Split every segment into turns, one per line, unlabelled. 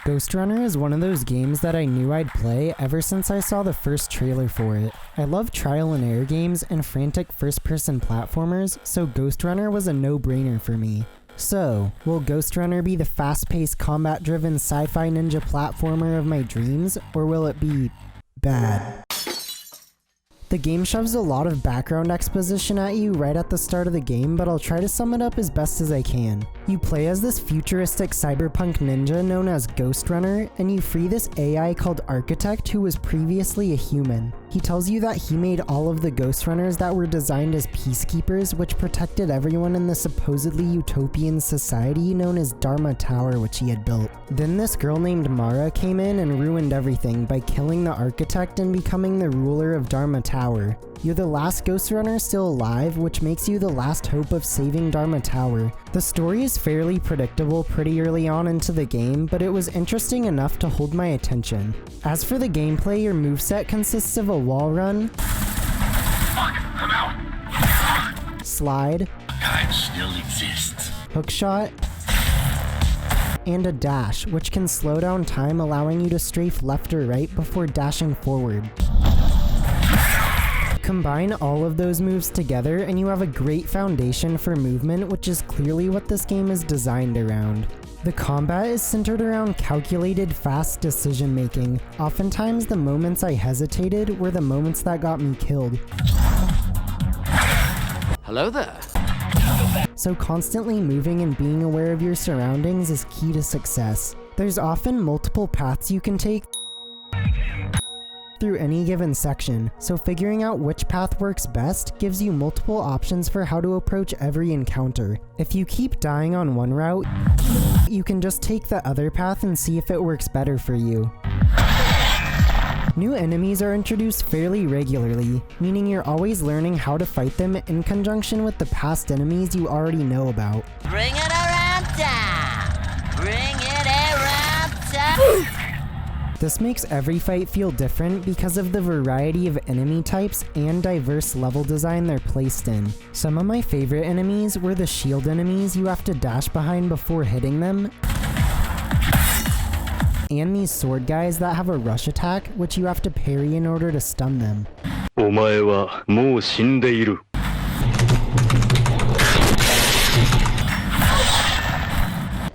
Ghostrunner is one of those games that I knew I'd play ever since I saw the first trailer for it. I love trial and error games and frantic first-person platformers, so Ghostrunner was a no-brainer for me. So, will Ghostrunner be the fast-paced, combat-driven sci-fi ninja platformer of my dreams, or will it be bad? The game shoves a lot of background exposition at you right at the start of the game, but I'll try to sum it up as best as I can. You play as this futuristic cyberpunk ninja known as Ghostrunner, and you free this AI called Architect who was previously a human. He tells you that he made all of the Ghostrunners that were designed as peacekeepers, which protected everyone in the supposedly utopian society known as Dharma Tower, which he had built. Then this girl named Mara came in and ruined everything by killing the Architect and becoming the ruler of Dharma Tower. You're the last Ghostrunner still alive, which makes you the last hope of saving Dharma Tower. The story is fairly predictable pretty early on into the game, but it was interesting enough to hold my attention. As for the gameplay, your moveset consists of a wall run,
I'm out.
slide,
Time still exists.
hookshot, and a dash, which can slow down time, allowing you to strafe left or right before dashing forward. Combine all of those moves together and you have a great foundation for movement, which is clearly what this game is designed around. The combat is centered around calculated, fast decision making. Oftentimes the moments I hesitated were the moments that got me killed.
Hello there.
So constantly moving and being aware of your surroundings is key to success. There's often multiple paths you can take through any given section, so figuring out which path works best gives you multiple options for how to approach every encounter. If you keep dying on one route, you can just take the other path and see if it works better for you. New enemies are introduced fairly regularly, meaning you're always learning how to fight them in conjunction with the past enemies you already know about.
Bring it around town! Bring it around town!
This makes every fight feel different because of the variety of enemy types and diverse level design they're placed in. Some of my favorite enemies were the shield enemies you have to dash behind before hitting them, and these sword guys that have a rush attack, which you have to parry in order to stun them.
お前はもう死んでいる。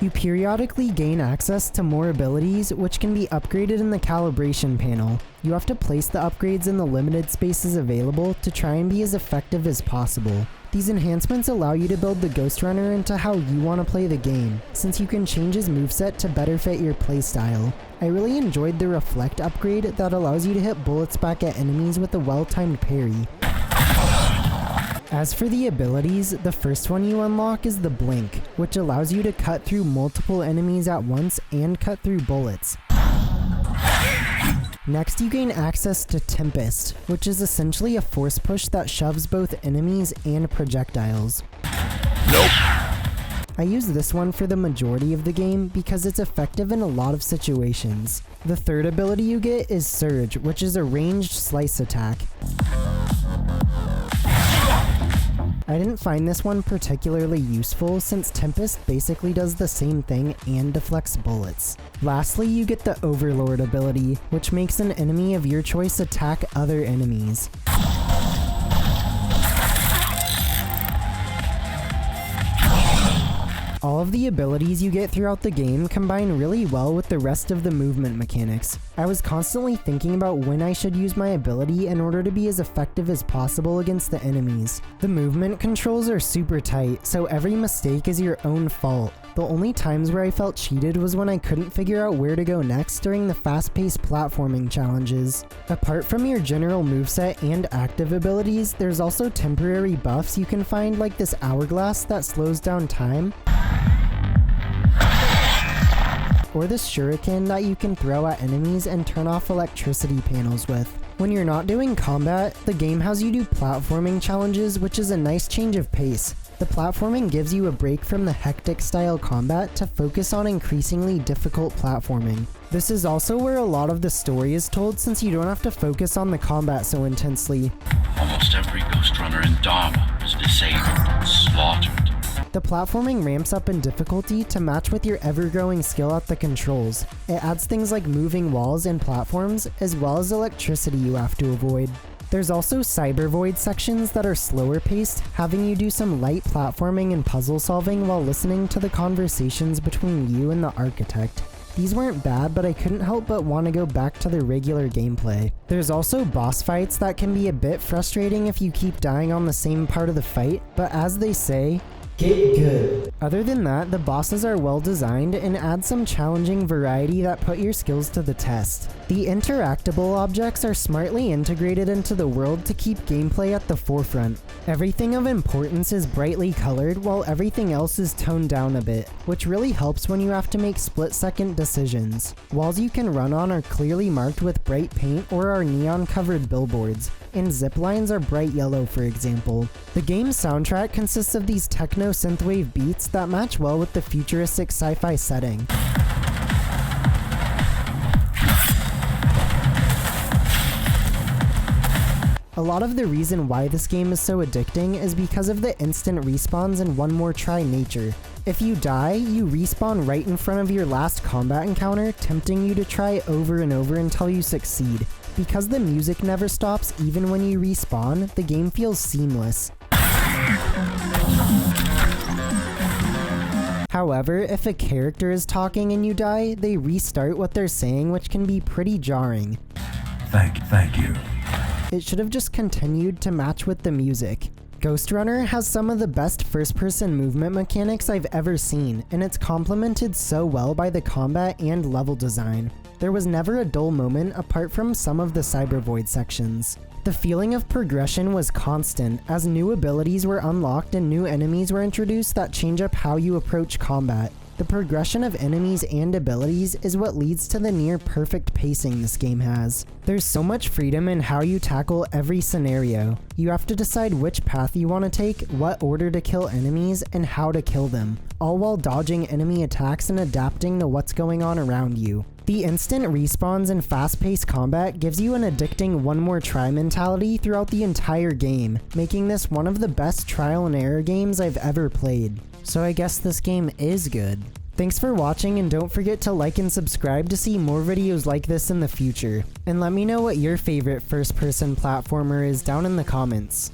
You periodically gain access to more abilities, which can be upgraded in the calibration panel. You have to place the upgrades in the limited spaces available to try and be as effective as possible. These enhancements allow you to build the Ghostrunner into how you want to play the game, since you can change his moveset to better fit your playstyle. I really enjoyed the Reflect upgrade that allows you to hit bullets back at enemies with a well-timed parry. As for the abilities, the first one you unlock is the Blink, which allows you to cut through multiple enemies at once and cut through bullets. Next, you gain access to Tempest, which is essentially a force push that shoves both enemies and projectiles.
Nope.
I use this one for the majority of the game because it's effective in a lot of situations. The third ability you get is Surge, which is a ranged slice attack. I didn't find this one particularly useful since Tempest basically does the same thing and deflects bullets. Lastly, you get the Overlord ability, which makes an enemy of your choice attack other enemies. All of the abilities you get throughout the game combine really well with the rest of the movement mechanics. I was constantly thinking about when I should use my ability in order to be as effective as possible against the enemies. The movement controls are super tight, so every mistake is your own fault. The only times where I felt cheated was when I couldn't figure out where to go next during the fast-paced platforming challenges. Apart from your general moveset and active abilities, there's also temporary buffs you can find, like this hourglass that slows down time, or this shuriken that you can throw at enemies and turn off electricity panels with. When you're not doing combat, the game has you do platforming challenges, which is a nice change of pace. The platforming gives you a break from the hectic style combat to focus on increasingly difficult platforming. This is also where a lot of the story is told, since you don't have to focus on the combat so intensely.
Almost every Ghostrunner in Dharma is disabled and slaughtered.
The platforming ramps up in difficulty to match with your ever-growing skill at the controls. It adds things like moving walls and platforms, as well as electricity you have to avoid. There's also cyber void sections that are slower paced, having you do some light platforming and puzzle solving while listening to the conversations between you and the architect. These weren't bad, but I couldn't help but want to go back to the regular gameplay. There's also boss fights that can be a bit frustrating if you keep dying on the same part of the fight, but as they say, get good. Other than that, the bosses are well designed and add some challenging variety that put your skills to the test. The interactable objects are smartly integrated into the world to keep gameplay at the forefront. Everything of importance is brightly colored while everything else is toned down a bit, which really helps when you have to make split-second decisions. Walls you can run on are clearly marked with bright paint or are neon-covered billboards, and zip lines are bright yellow, for example. The game's soundtrack consists of these techno synthwave beats that match well with the futuristic sci-fi setting. A lot of the reason why this game is so addicting is because of the instant respawns and one more try nature. If you die, you respawn right in front of your last combat encounter, tempting you to try over and over until you succeed. Because the music never stops even when you respawn, the game feels seamless. However, if a character is talking and you die, they restart what they're saying, which can be pretty jarring.
Thank you.
It should have just continued to match with the music. Ghostrunner has some of the best first-person movement mechanics I've ever seen, and it's complemented so well by the combat and level design. There was never a dull moment apart from some of the cyber void sections. The feeling of progression was constant, as new abilities were unlocked and new enemies were introduced that change up how you approach combat. The progression of enemies and abilities is what leads to the near-perfect pacing this game has. There's so much freedom in how you tackle every scenario. You have to decide which path you want to take, what order to kill enemies, and how to kill them, all while dodging enemy attacks and adapting to what's going on around you. The instant respawns and fast-paced combat gives you an addicting one more try mentality throughout the entire game, making this one of the best trial and error games I've ever played. So I guess this game is good. Thanks for watching, and don't forget to like and subscribe to see more videos like this in the future. And let me know what your favorite first-person platformer is down in the comments.